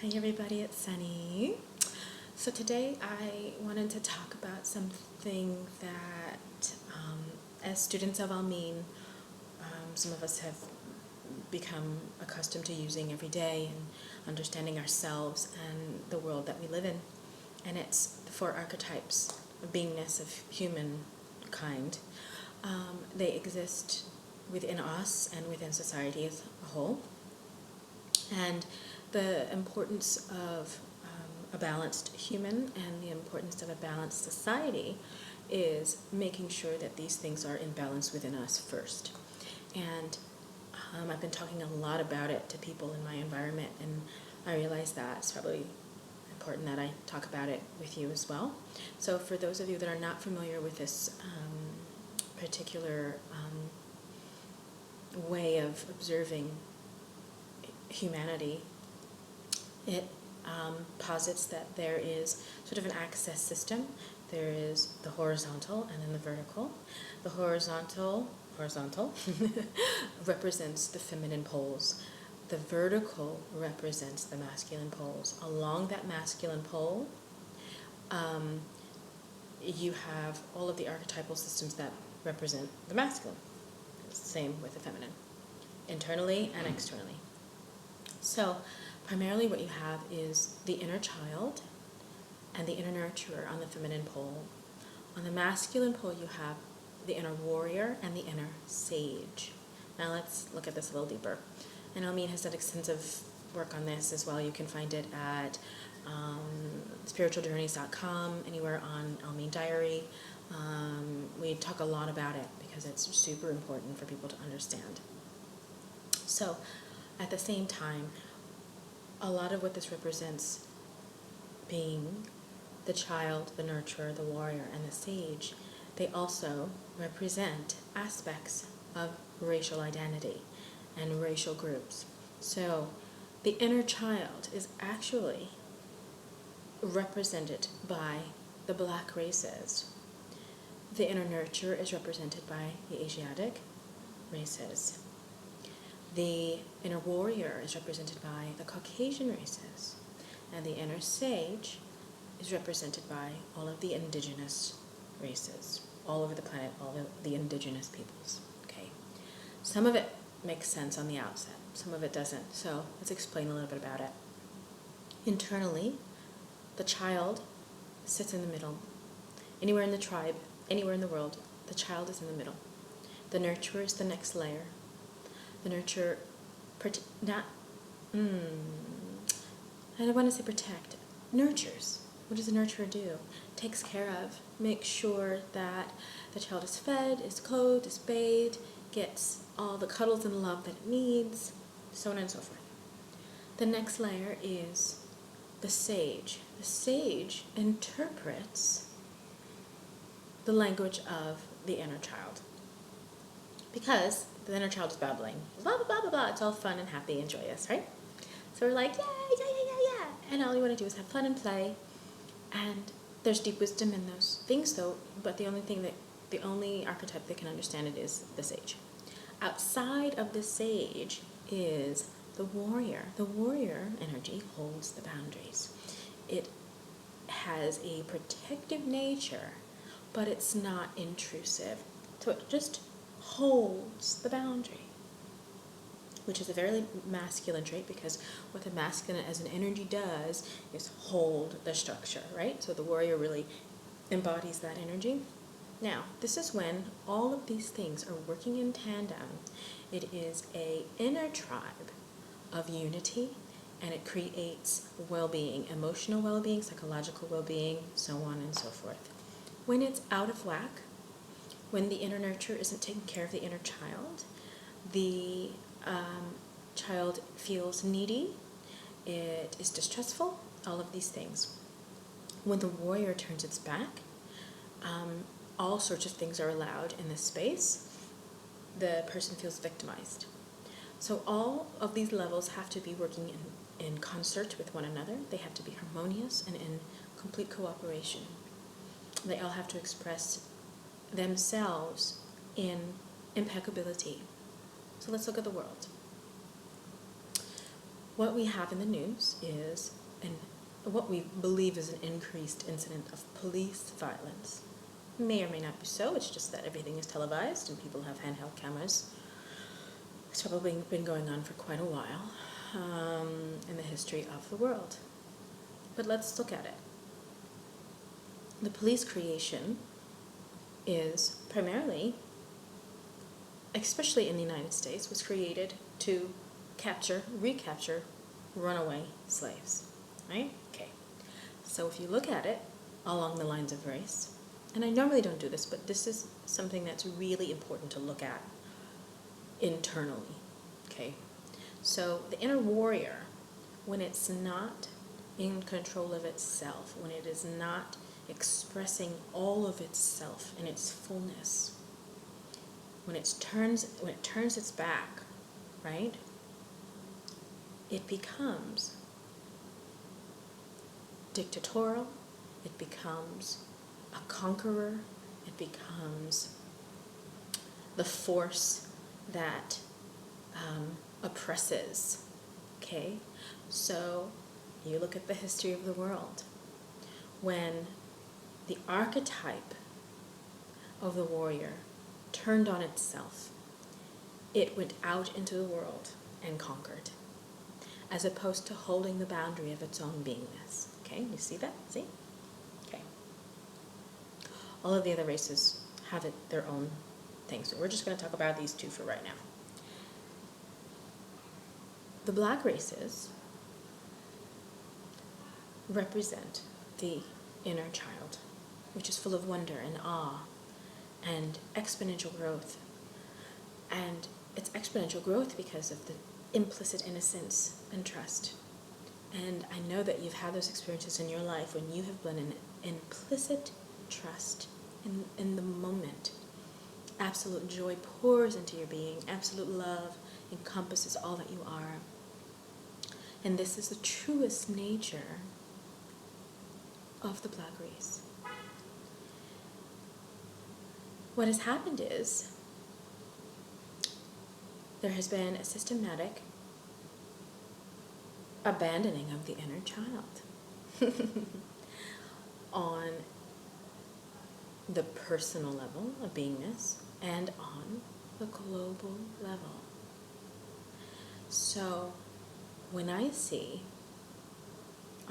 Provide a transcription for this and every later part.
Hi everybody, it's Sunny. So today I wanted to talk about something that as students of Almine, some of us have become accustomed to using every day and understanding ourselves and the world that we live in. And it's the four archetypes of beingness of humankind. They exist within us and within society as a whole. And the importance of a balanced human and the importance of a balanced society is making sure that these things are in balance within us first. And I've been talking a lot about it to people in my environment, and I realize that it's probably important that I talk about it with you as well. So for those of you that are not familiar with this particular way of observing humanity, it posits that there is sort of an access system. There is the horizontal and then the vertical. The horizontal represents the feminine poles. The vertical represents the masculine poles. Along that masculine pole, you have all of the archetypal systems that represent the masculine. Same with the feminine, internally and externally. So primarily what you have is the inner child and the inner nurturer on the feminine pole. On the masculine pole you have the inner warrior and the inner sage. Now let's look at this a little deeper. And Almine has done extensive work on this as well. You can find it at spiritualjourneys.com, anywhere on Almine Diary. We talk a lot about it because it's super important for people to understand. So at the same time, a lot of what this represents, being the child, the nurturer, the warrior, and the sage, they also represent aspects of racial identity and racial groups. So the inner child is actually represented by the black races. The inner nurturer is represented by the Asiatic races. The inner warrior is represented by the Caucasian races, and the inner sage is represented by all of the indigenous races, all over the planet, all of the indigenous peoples. Okay, some of it makes sense on the outset, some of it doesn't, so let's explain a little bit about it. Internally, the child sits in the middle. Anywhere in the tribe, anywhere in the world, the child is in the middle. The nurturer is the next layer. The nurturer, I don't want to say protect, nurtures. What does a nurturer do? Takes care of, makes sure that the child is fed, is clothed, is bathed, gets all the cuddles and love that it needs, so on and so forth. The next layer is the sage. The sage interprets the language of the inner child, because the inner child is babbling, blah, blah, blah, blah, blah. It's all fun and happy and joyous, right? So we're like, yeah. And all you want to do is have fun and play. And there's deep wisdom in those things, though, but the only archetype that can understand it is the sage. Outside of the sage is the warrior. The warrior energy holds the boundaries. It has a protective nature, but it's not intrusive. So it just holds the boundary, which is a very masculine trait, because what the masculine as an energy does is hold the structure, right? So the warrior really embodies that energy. Now, this is when all of these things are working in tandem. It is an inner tribe of unity, and it creates well-being, emotional well-being, psychological well-being, so on and so forth. When it's out of whack, when the inner nurture isn't taking care of the inner child, the child feels needy, it is distrustful, all of these things. When the warrior turns its back, all sorts of things are allowed in this space. The person feels victimized. So all of these levels have to be working in concert with one another. They have to be harmonious and in complete cooperation. They all have to express themselves in impeccability. So let's look at the world. what we have in the news is what we believe is an increased incident of police violence. May or may not be so, it's just that everything is televised and people have handheld cameras. It's probably been going on for quite a while in the history of the world. But let's look at it. The police creation is primarily, especially in the United States, was created to recapture runaway slaves, right? Okay. So if you look at it along the lines of race, and I normally don't do this, but this is something that's really important to look at internally, okay? So the inner warrior, when it's not in control of itself, when it is not expressing all of itself in its fullness, when it turns its back, right? It becomes dictatorial, it becomes a conqueror, it becomes the force that oppresses, okay? So you look at the history of the world. When the archetype of the warrior turned on itself, it went out into the world and conquered, as opposed to holding the boundary of its own beingness. Okay, you see that? See? Okay. All of the other races have their own thing, so we're just going to talk about these two for right now. The black races represent the inner child, which is full of wonder and awe and exponential growth. And it's exponential growth because of the implicit innocence and trust. And I know that you've had those experiences in your life when you have been in implicit trust in the moment. Absolute joy pours into your being. Absolute love encompasses all that you are. And this is the truest nature of the black race. What has happened is there has been a systematic abandoning of the inner child on the personal level of beingness and on the global level. So when I see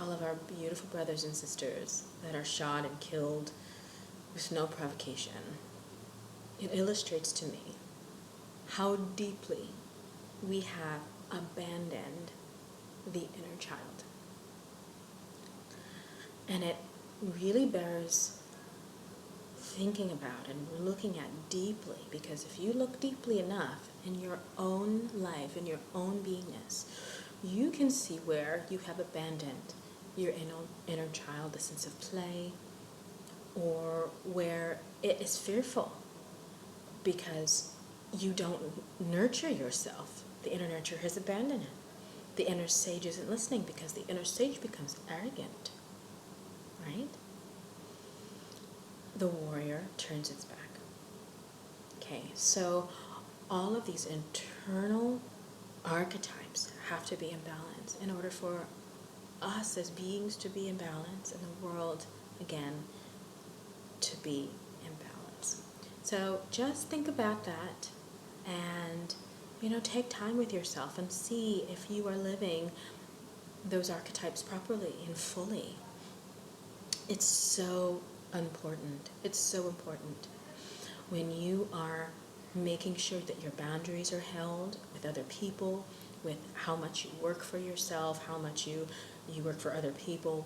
all of our beautiful brothers and sisters that are shot and killed with no provocation, it illustrates to me how deeply we have abandoned the inner child. And it really bears thinking about and looking at deeply, because if you look deeply enough in your own life, in your own beingness, you can see where you have abandoned your inner child, the sense of play, or where it is fearful because you don't nurture yourself. The inner nurture has abandoned it. The inner sage isn't listening because the inner sage becomes arrogant, right? The warrior turns its back. Okay, so all of these internal archetypes have to be in balance in order for us as beings to be in balance and the world, again, to be in balance. So just think about that and, take time with yourself and see if you are living those archetypes properly and fully. It's so important. It's so important when you are making sure that your boundaries are held with other people, with how much you work for yourself, how much you work for other people,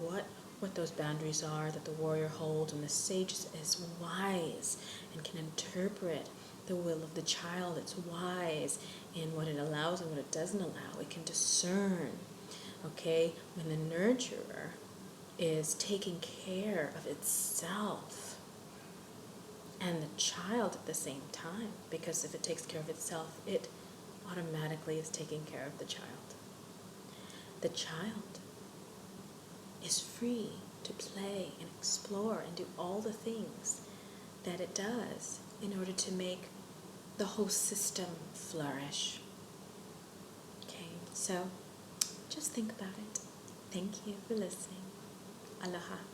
what those boundaries are that the warrior holds. And the sage is wise and can interpret the will of the child. It's wise in what it allows and what it doesn't allow. It can discern, okay, when the nurturer is taking care of itself and the child at the same time, because if it takes care of itself, it automatically is taking care of the child. The child is free to play and explore and do all the things that it does in order to make the whole system flourish. Okay, so Just think about it. Thank you for listening. Aloha.